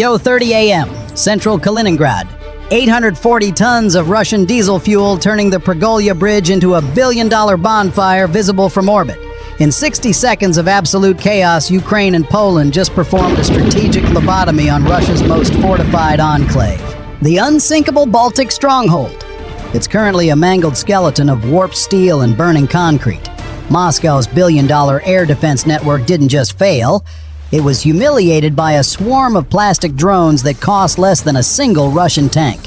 30 a.m., central Kaliningrad. 840 tons of Russian diesel fuel turning the Pragolya Bridge into a billion-dollar bonfire visible from orbit. In 60 seconds of absolute chaos, Ukraine and Poland just performed a strategic lobotomy on Russia's most fortified enclave, the unsinkable Baltic stronghold. It's currently a mangled skeleton of warped steel and burning concrete. Moscow's billion-dollar air defense network didn't just fail. It was humiliated by a swarm of plastic drones that cost less than a single Russian tank.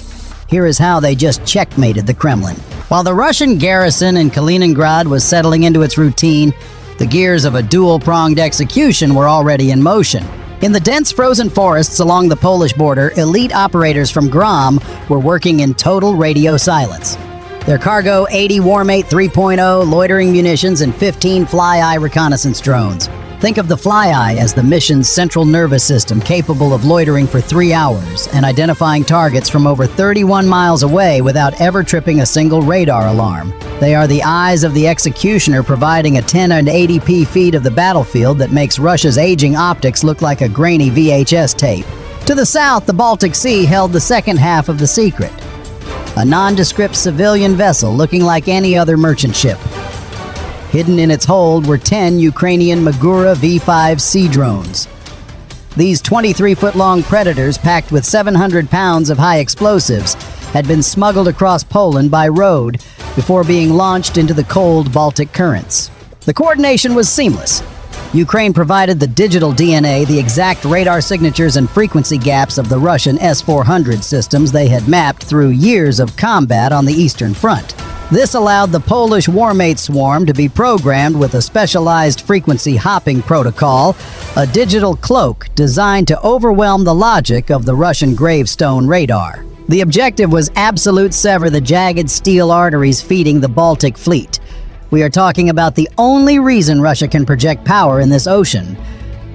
Here is how they just checkmated the Kremlin. While the Russian garrison in Kaliningrad was settling into its routine, the gears of a dual-pronged execution were already in motion. In the dense frozen forests along the Polish border, elite operators from Grom were working in total radio silence. Their cargo 80 Warmate 3.0 loitering munitions and 15 fly-eye reconnaissance drones. Think of the fly-eye as the mission's central nervous system capable of loitering for 3 hours and identifying targets from over 31 miles away without ever tripping a single radar alarm. They are the eyes of the executioner, providing a 1080p feed of the battlefield that makes Russia's aging optics look like a grainy VHS tape. To the south, the Baltic Sea held the second half of the secret. A nondescript civilian vessel looking like any other merchant ship. Hidden in its hold were 10 Ukrainian Magura V5 sea drones. These 23-foot-long predators, packed with 700 pounds of high explosives, had been smuggled across Poland by road before being launched into the cold Baltic currents. The coordination was seamless. Ukraine provided the digital DNA, the exact radar signatures and frequency gaps of the Russian S-400 systems they had mapped through years of combat on the Eastern Front. This allowed the Polish Warmate swarm to be programmed with a specialized frequency hopping protocol, a digital cloak designed to overwhelm the logic of the Russian gravestone radar. The objective was absolute sever the jagged steel arteries feeding the Baltic fleet. We are talking about the only reason Russia can project power in this ocean.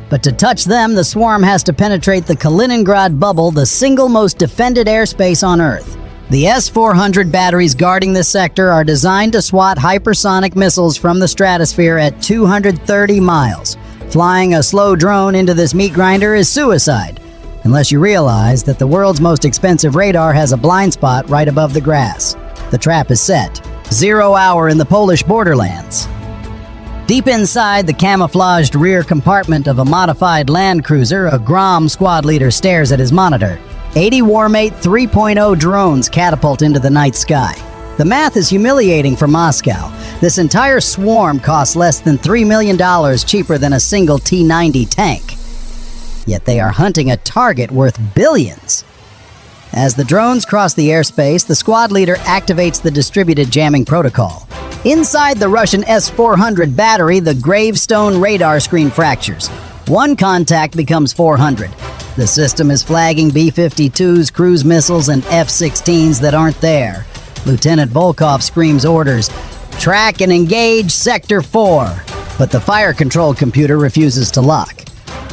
But to touch them, the swarm has to penetrate the Kaliningrad bubble, the single most defended airspace on Earth. The S-400 batteries guarding this sector are designed to swat hypersonic missiles from the stratosphere at 230 miles. Flying a slow drone into this meat grinder is suicide, unless you realize that the world's most expensive radar has a blind spot right above the grass. The trap is set. 0 hour in the Polish borderlands. Deep inside the camouflaged rear compartment of a modified Land Cruiser, a Grom squad leader stares at his monitor. 80 Warmate 3.0 drones catapult into the night sky. The math is humiliating for Moscow. This entire swarm costs less than $3 million cheaper than a single T-90 tank. Yet they are hunting a target worth billions. As the drones cross the airspace, the squad leader activates the distributed jamming protocol. Inside the Russian S-400 battery, the gravestone radar screen fractures. One contact becomes 400. The system is flagging B-52s, cruise missiles, and F-16s that aren't there. Lieutenant Volkov screams orders, "Track and engage Sector 4." But the fire control computer refuses to lock.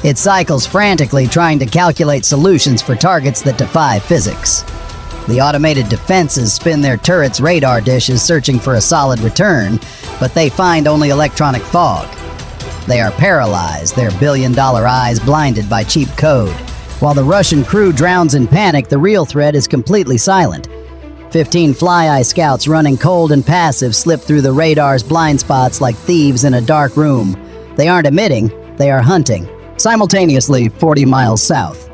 It cycles frantically, trying to calculate solutions for targets that defy physics. The automated defenses spin their turrets' radar dishes searching for a solid return, but they find only electronic fog. They are paralyzed, their billion-dollar eyes blinded by cheap code. While the Russian crew drowns in panic, the real threat is completely silent. 15 fly-eye scouts running cold and passive slip through the radar's blind spots like thieves in a dark room. They aren't emitting, they are hunting. Simultaneously, 40 miles south.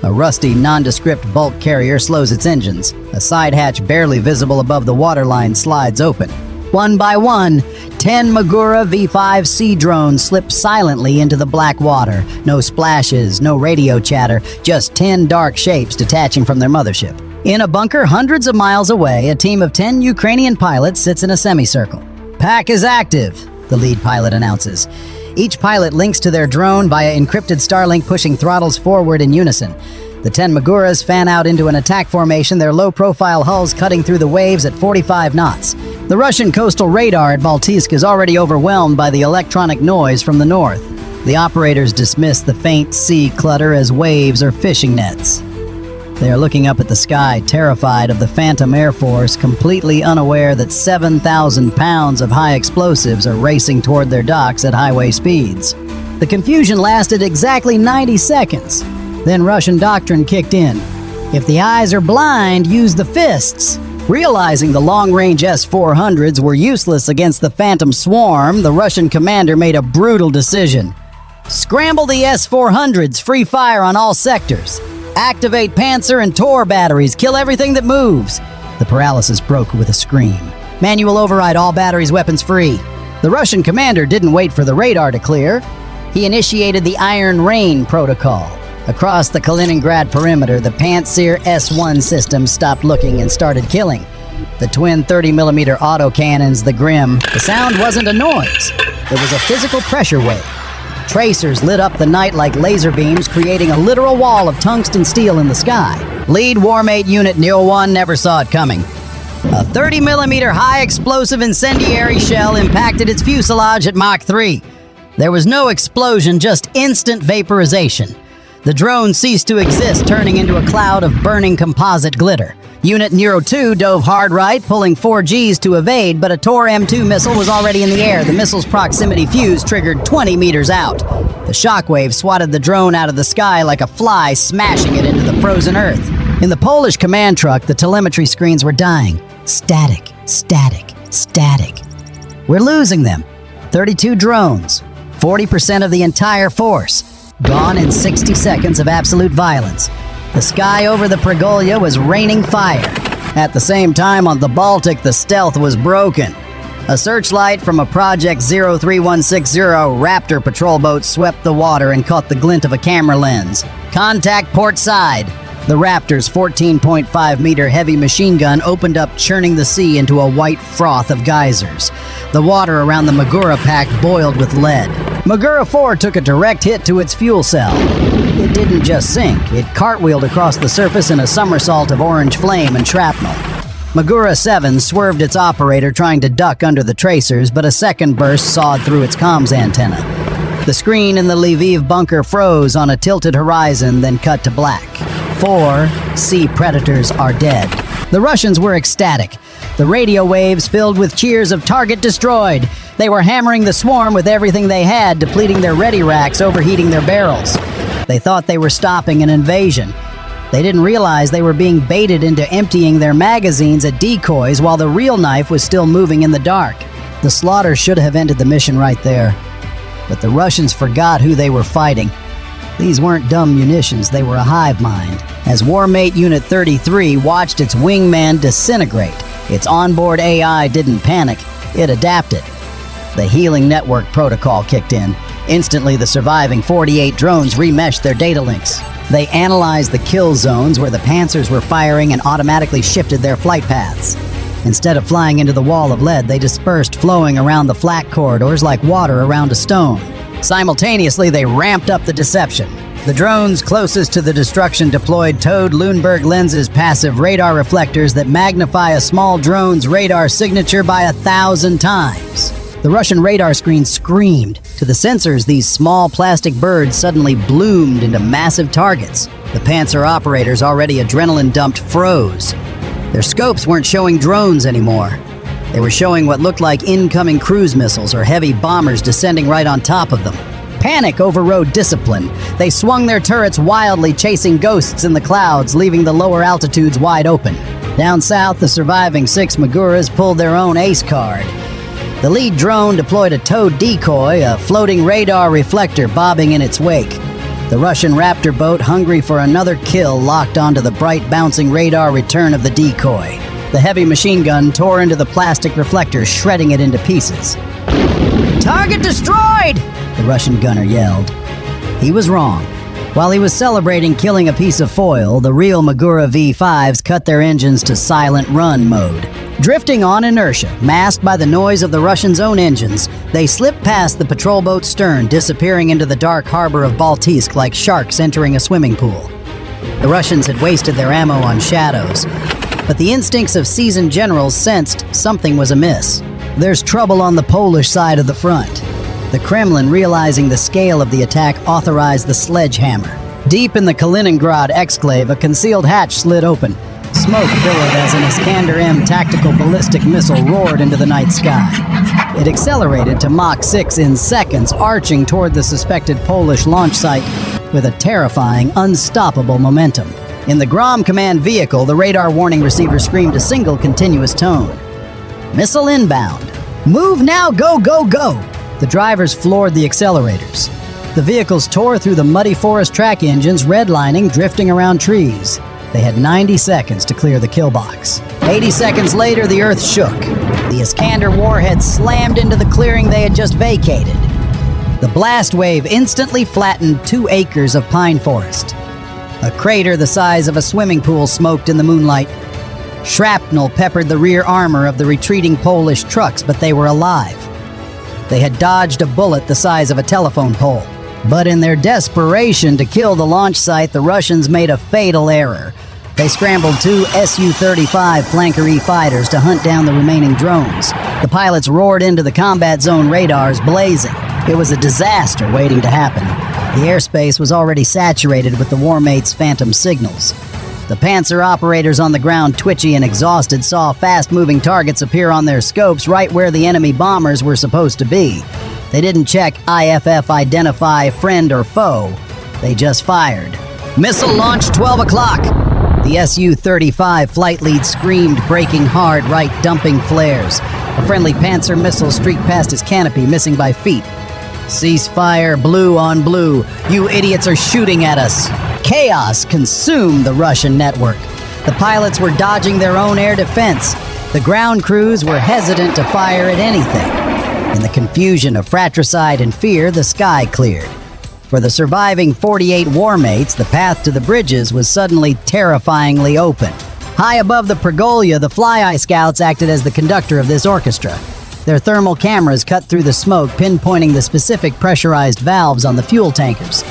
A rusty, nondescript bulk carrier slows its engines. A side hatch barely visible above the waterline slides open. One by one, 10 Magura V5 sea drones slip silently into the black water. No splashes, no radio chatter, just 10 dark shapes detaching from their mothership. In a bunker hundreds of miles away, a team of 10 Ukrainian pilots sits in a semicircle. "Pack is active," the lead pilot announces. Each pilot links to their drone via encrypted Starlink, pushing throttles forward in unison. The 10 Maguras fan out into an attack formation, their low-profile hulls cutting through the waves at 45 knots. The Russian coastal radar at Baltisk is already overwhelmed by the electronic noise from the north. The operators dismiss the faint sea clutter as waves or fishing nets. They are looking up at the sky, terrified of the Phantom Air Force, completely unaware that 7,000 pounds of high explosives are racing toward their docks at highway speeds. The confusion lasted exactly 90 seconds. Then Russian doctrine kicked in. If the eyes are blind, use the fists. Realizing the long-range S-400s were useless against the Phantom Swarm, the Russian commander made a brutal decision. Scramble the S-400s, free fire on all sectors. Activate Panzer and Tor batteries, kill everything that moves. The paralysis broke with a scream. Manual override all batteries, weapons free. The Russian commander didn't wait for the radar to clear. He initiated the Iron Rain protocol. Across the Kaliningrad perimeter, the Pantsir S-1 system stopped looking and started killing. The twin 30mm autocannons, the Grim, the sound wasn't a noise. It was a physical pressure wave. Tracers lit up the night like laser beams, creating a literal wall of tungsten steel in the sky. Lead Warmate Unit 1 never saw it coming. A 30mm high-explosive incendiary shell impacted its fuselage at Mach 3. There was no explosion, just instant vaporization. The drone ceased to exist, turning into a cloud of burning composite glitter. Unit 2 dove hard right, pulling 4 Gs to evade, but a Tor M2 missile was already in the air. The missile's proximity fuse triggered 20 meters out. The shockwave swatted the drone out of the sky like a fly, smashing it into the frozen earth. In the Polish command truck, the telemetry screens were dying. Static, static, static. We're losing them. 32 drones, 40% of the entire force. Gone in 60 seconds of absolute violence. The sky over the Pregolya was raining fire. At the same time, on the Baltic, the stealth was broken. A searchlight from a Project 03160 Raptor patrol boat swept the water and caught the glint of a camera lens. Contact port side. The Raptor's 14.5-meter heavy machine gun opened up, churning the sea into a white froth of geysers. The water around the Magura pack boiled with lead. Magura 4 took a direct hit to its fuel cell. It didn't just sink, it cartwheeled across the surface in a somersault of orange flame and shrapnel. Magura 7 swerved its operator trying to duck under the tracers, but a second burst sawed through its comms antenna. The screen in the Lviv bunker froze on a tilted horizon, then cut to black. 4 sea predators are dead. The Russians were ecstatic. The radio waves filled with cheers of target destroyed. They were hammering the swarm with everything they had, depleting their ready racks, overheating their barrels. They thought they were stopping an invasion. They didn't realize they were being baited into emptying their magazines at decoys while the real knife was still moving in the dark. The slaughter should have ended the mission right there. But the Russians forgot who they were fighting. These weren't dumb munitions, they were a hive mind. As Warmate Unit 33 watched its wingman disintegrate, its onboard AI didn't panic, it adapted. The healing network protocol kicked in. Instantly, the surviving 48 drones remeshed their data links. They analyzed the kill zones where the Panzers were firing and automatically shifted their flight paths. Instead of flying into the wall of lead, they dispersed, flowing around the flat corridors like water around a stone. Simultaneously, they ramped up the deception. The drones closest to the destruction deployed towed Lundberg lenses passive radar reflectors that magnify a small drone's radar signature by 1,000 times. The Russian radar screen screamed. To the sensors, these small plastic birds suddenly bloomed into massive targets. The Panzer operators, already adrenaline-dumped, froze. Their scopes weren't showing drones anymore. They were showing what looked like incoming cruise missiles or heavy bombers descending right on top of them. Panic overrode discipline. They swung their turrets wildly, chasing ghosts in the clouds, leaving the lower altitudes wide open. Down south, the surviving 6 Maguras pulled their own ace card. The lead drone deployed a towed decoy, a floating radar reflector bobbing in its wake. The Russian Raptor boat, hungry for another kill, locked onto the bright bouncing radar return of the decoy. The heavy machine gun tore into the plastic reflector, shredding it into pieces. "Target destroyed!" the Russian gunner yelled. He was wrong. While he was celebrating killing a piece of foil, the real Magura V5s cut their engines to silent run mode. Drifting on inertia, masked by the noise of the Russians' own engines, they slipped past the patrol boat's stern, disappearing into the dark harbor of Baltisk like sharks entering a swimming pool. The Russians had wasted their ammo on shadows, but the instincts of seasoned generals sensed something was amiss. There's trouble on the Polish side of the front. The Kremlin, realizing the scale of the attack, authorized the sledgehammer. Deep in the Kaliningrad exclave, a concealed hatch slid open. Smoke billowed as an Iskander-M tactical ballistic missile roared into the night sky. It accelerated to Mach 6 in seconds, arching toward the suspected Polish launch site. with a terrifying, unstoppable momentum. In the Grom command vehicle, the radar warning receiver screamed a single continuous tone. Missile inbound. Move now, go, go, go! The drivers floored the accelerators. The vehicles tore through the muddy forest track engines, redlining, drifting around trees. They had 90 seconds to clear the kill box. 80 seconds later, the earth shook. The Iskander warhead slammed into the clearing they had just vacated. The blast wave instantly flattened 2 acres of pine forest. A crater the size of a swimming pool smoked in the moonlight. Shrapnel peppered the rear armor of the retreating Polish trucks, but they were alive. They had dodged a bullet the size of a telephone pole. But in their desperation to kill the launch site, the Russians made a fatal error. They scrambled 2 Su-35 Flanker E fighters to hunt down the remaining drones. The pilots roared into the combat zone radars, blazing. It was a disaster waiting to happen. The airspace was already saturated with the war mates' phantom signals. The Panzer operators on the ground, twitchy and exhausted, saw fast-moving targets appear on their scopes right where the enemy bombers were supposed to be. They didn't check IFF identify friend or foe. They just fired. Missile launch 12 o'clock. The Su-35 flight lead screamed, braking hard right, dumping flares. A friendly Panzer missile streaked past his canopy, missing by feet. Cease fire, blue on blue. You idiots are shooting at us. Chaos consumed the Russian network. The pilots were dodging their own air defense. The ground crews were hesitant to fire at anything. In the confusion of fratricide and fear, the sky cleared. For the surviving 48 war mates, the path to the bridges was suddenly terrifyingly open. High above the Pergolia, the Fly-Eye Scouts acted as the conductor of this orchestra. Their thermal cameras cut through the smoke, pinpointing the specific pressurized valves on the fuel tankers.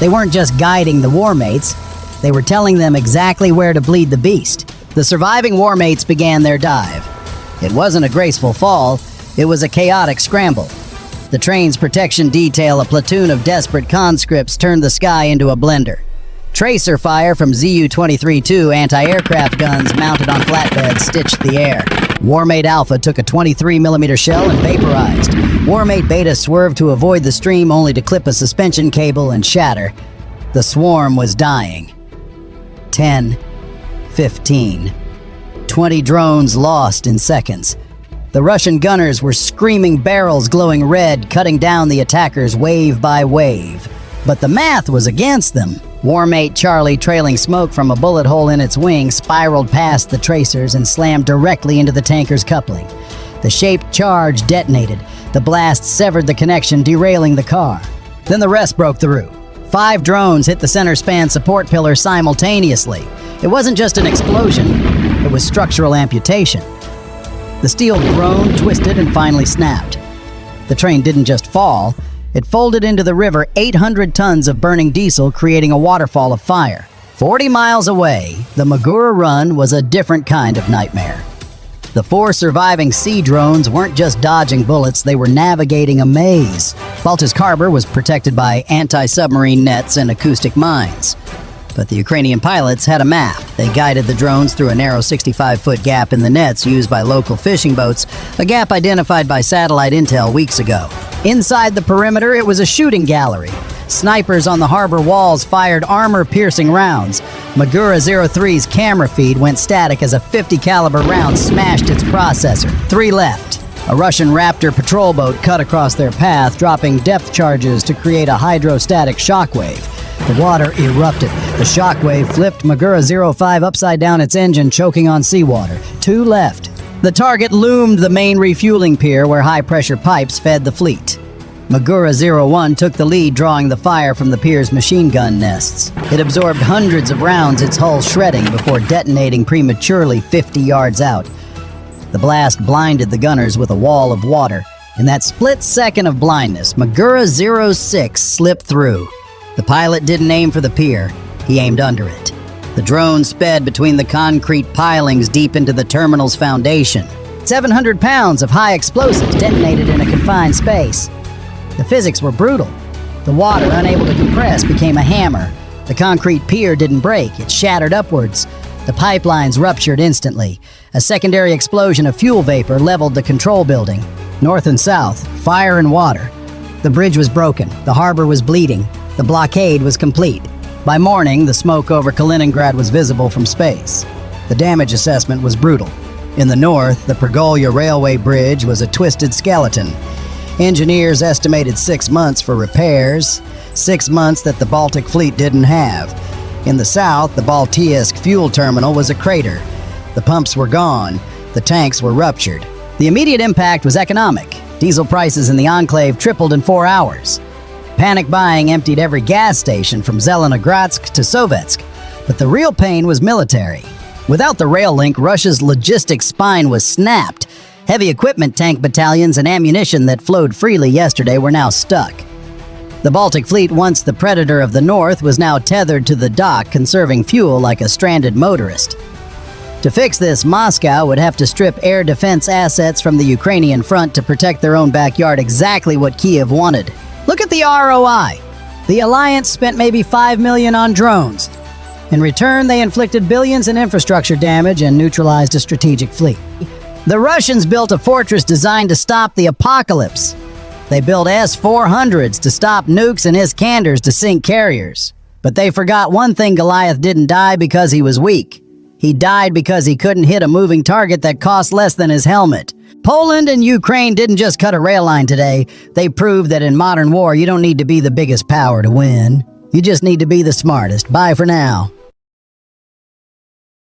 They weren't just guiding the war mates, they were telling them exactly where to bleed the beast. The surviving war mates began their dive. It wasn't a graceful fall, it was a chaotic scramble. The train's protection detail, a platoon of desperate conscripts, turned the sky into a blender. Tracer fire from Zu-23-2 anti-aircraft guns mounted on flatbeds stitched the air. Warmate Alpha took a 23mm shell and vaporized. Warmate Beta swerved to avoid the stream only to clip a suspension cable and shatter. The swarm was dying. 10, 15, 20 drones lost in seconds. The Russian gunners were screaming barrels glowing red, cutting down the attackers wave by wave. But the math was against them. Warmate Charlie, trailing smoke from a bullet hole in its wing, spiraled past the tracers and slammed directly into the tanker's coupling. The shaped charge detonated. The blast severed the connection, derailing the car. Then the rest broke through. 5 drones hit the center span support pillar simultaneously. It wasn't just an explosion, it was structural amputation. The steel groaned, twisted, and finally snapped. The train didn't just fall, it folded into the river 800 tons of burning diesel, creating a waterfall of fire. 40 miles away, the Magura Run was a different kind of nightmare. The 4 surviving sea drones weren't just dodging bullets, they were navigating a maze. Baltisk Harbor was protected by anti-submarine nets and acoustic mines. But the Ukrainian pilots had a map. They guided the drones through a narrow 65-foot gap in the nets used by local fishing boats, a gap identified by satellite intel weeks ago. Inside the perimeter, it was a shooting gallery. Snipers on the harbor walls fired armor-piercing rounds. Magura 03's camera feed went static as a .50 caliber round smashed its processor. 3 left. A Russian Raptor patrol boat cut across their path, dropping depth charges to create a hydrostatic shockwave. The water erupted. The shockwave flipped Magura 05 upside down its engine, choking on seawater. 2 left. The target loomed the main refueling pier where high-pressure pipes fed the fleet. Magura 01 took the lead, drawing the fire from the pier's machine gun nests. It absorbed hundreds of rounds, its hull shredding before detonating prematurely 50 yards out. The blast blinded the gunners with a wall of water. In that split second of blindness, Magura 06 slipped through. The pilot didn't aim for the pier, he aimed under it. The drone sped between the concrete pilings deep into the terminal's foundation. 700 pounds of high explosives detonated in a confined space. The physics were brutal. The water, unable to compress, became a hammer. The concrete pier didn't break, it shattered upwards. The pipelines ruptured instantly. A secondary explosion of fuel vapor leveled the control building. North and south, fire and water. The bridge was broken, the harbor was bleeding. The blockade was complete. By morning, the smoke over Kaliningrad was visible from space. The damage assessment was brutal. In the north, the Pergolya railway bridge was a twisted skeleton. Engineers estimated 6 months for repairs, 6 months that the Baltic Fleet didn't have. In the south, the Baltiysk fuel terminal was a crater. The pumps were gone. The tanks were ruptured. The immediate impact was economic. Diesel prices in the enclave tripled in 4 hours. Panic buying emptied every gas station from Zelenogratsk to Sovetsk. But the real pain was military. Without the rail link, Russia's logistics spine was snapped. Heavy equipment tank battalions and ammunition that flowed freely yesterday were now stuck. The Baltic Fleet, once the predator of the north, was now tethered to the dock, conserving fuel like a stranded motorist. To fix this, Moscow would have to strip air defense assets from the Ukrainian front to protect their own backyard, exactly what Kiev wanted. Look at the ROI. The alliance spent maybe $5 million on drones. In return, they inflicted billions in infrastructure damage and neutralized a strategic fleet. The Russians built a fortress designed to stop the apocalypse. They built S-400s to stop nukes and Iskanders to sink carriers. But they forgot one thing: Goliath didn't die because he was weak. He died because he couldn't hit a moving target that cost less than his helmet. Poland and Ukraine didn't just cut a rail line today. They proved that in modern war, you don't need to be the biggest power to win. You just need to be the smartest. Bye for now.